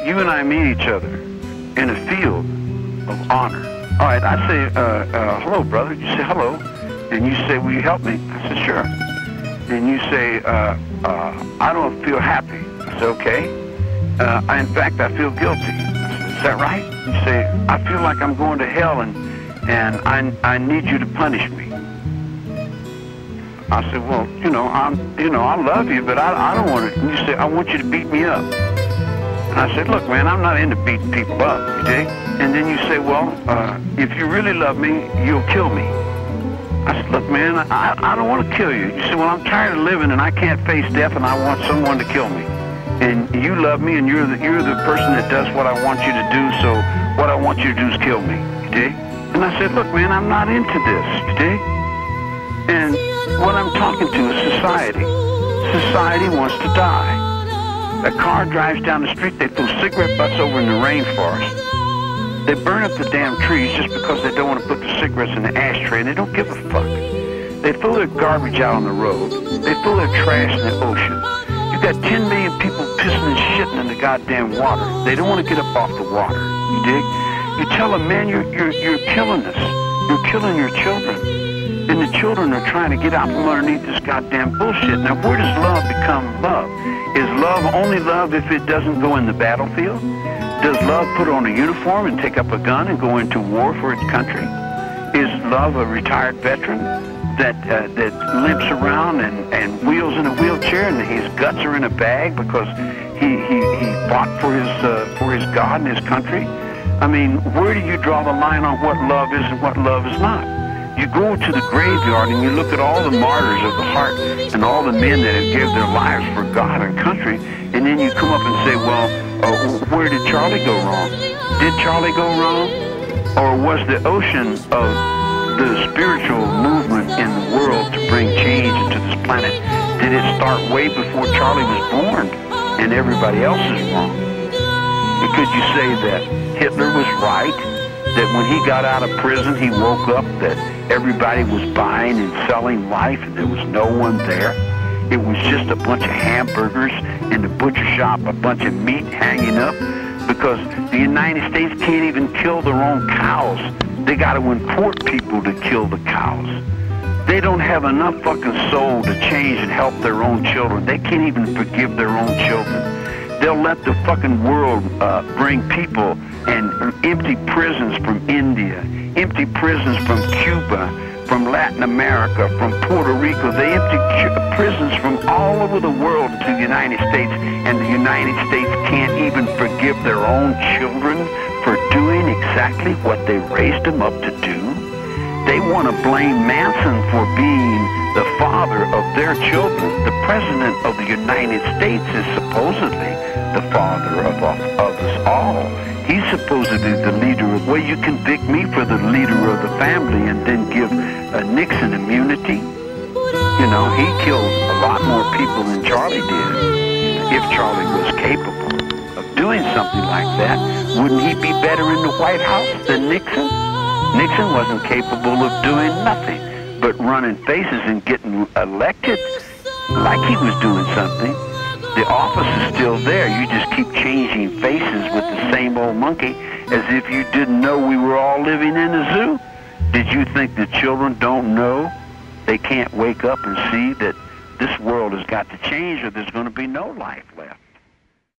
you and I meet each other in a field of honor. All right, I say, hello, brother. You say, hello. And you say, will you help me? I said, sure. And you say, I don't feel happy. I said, okay. In fact, I feel guilty. I said, is that right? You say, I feel like I'm going to hell and I need you to punish me. I said, well, I love you, but I don't want to. And you say, I want you to beat me up. And I said, look, man, I'm not into beating people up, you dig? And then you say, well, if you really love me, you'll kill me. I said, look, man, I don't want to kill you. You said, well, I'm tired of living and I can't face death and I want someone to kill me. And you love me and you're the person that does what I want you to do, so what I want you to do is kill me, you dig? And I said, look, man, I'm not into this, you dig? And what I'm talking to is society. Society wants to die. A car drives down the street, they throw cigarette butts over in the rainforest. They burn up the damn trees just because they don't want to put the cigarettes in the ashtray, and they don't give a fuck. They throw their garbage out on the road. They throw their trash in the ocean. You got 10 million people pissing and shitting in the goddamn water. They don't want to get up off the water, you dig? You tell them, man, you're killing us. You're killing your children. And the children are trying to get out from underneath this goddamn bullshit. Now, where does love become love? Is love only love if it doesn't go in the battlefield? Does love put on a uniform and take up a gun and go into war for its country? Is love a retired veteran that limps around and wheels in a wheelchair and his guts are in a bag because he fought for his God and his country? I mean, where do you draw the line on what love is and what love is not? You go to the graveyard and you look at all the martyrs of the heart and all the men that have given their lives for God and country, and then you come up and say, well, where did Charlie go wrong? Did Charlie go wrong? Or was the ocean of the spiritual movement in the world to bring change into this planet, did it start way before Charlie was born and everybody else is wrong? And could you say that Hitler was right? That when he got out of prison, he woke up that everybody was buying and selling life and there was no one there? It was just a bunch of hamburgers in the butcher shop, a bunch of meat hanging up, because the United States can't even kill their own cows. They got to import people to kill the cows. They don't have enough fucking soul to change and help their own children. They can't even forgive their own children. They'll let the fucking world bring people and empty prisons from India, empty prisons from Cuba, from Latin America, from Puerto Rico. They empty prisons from all over the world to the United States, and the United States can't even forgive their own children for doing exactly what they raised them up to do. They want to blame Manson for being the father of their children. The president of the United States is supposedly the father of us all. He's supposedly the leader of, well, you convict me for the leader of the family and then give Nixon immunity. You know, he killed a lot more people than Charlie did. If Charlie was capable of doing something like that, wouldn't he be better in the White House than Nixon? Nixon wasn't capable of doing nothing but running faces and getting elected like he was doing something. The office is still there. You just keep changing faces with the same old monkey as if you didn't know we were all living in a zoo. Did you think the children don't know? They can't wake up and see that this world has got to change or there's going to be no life left.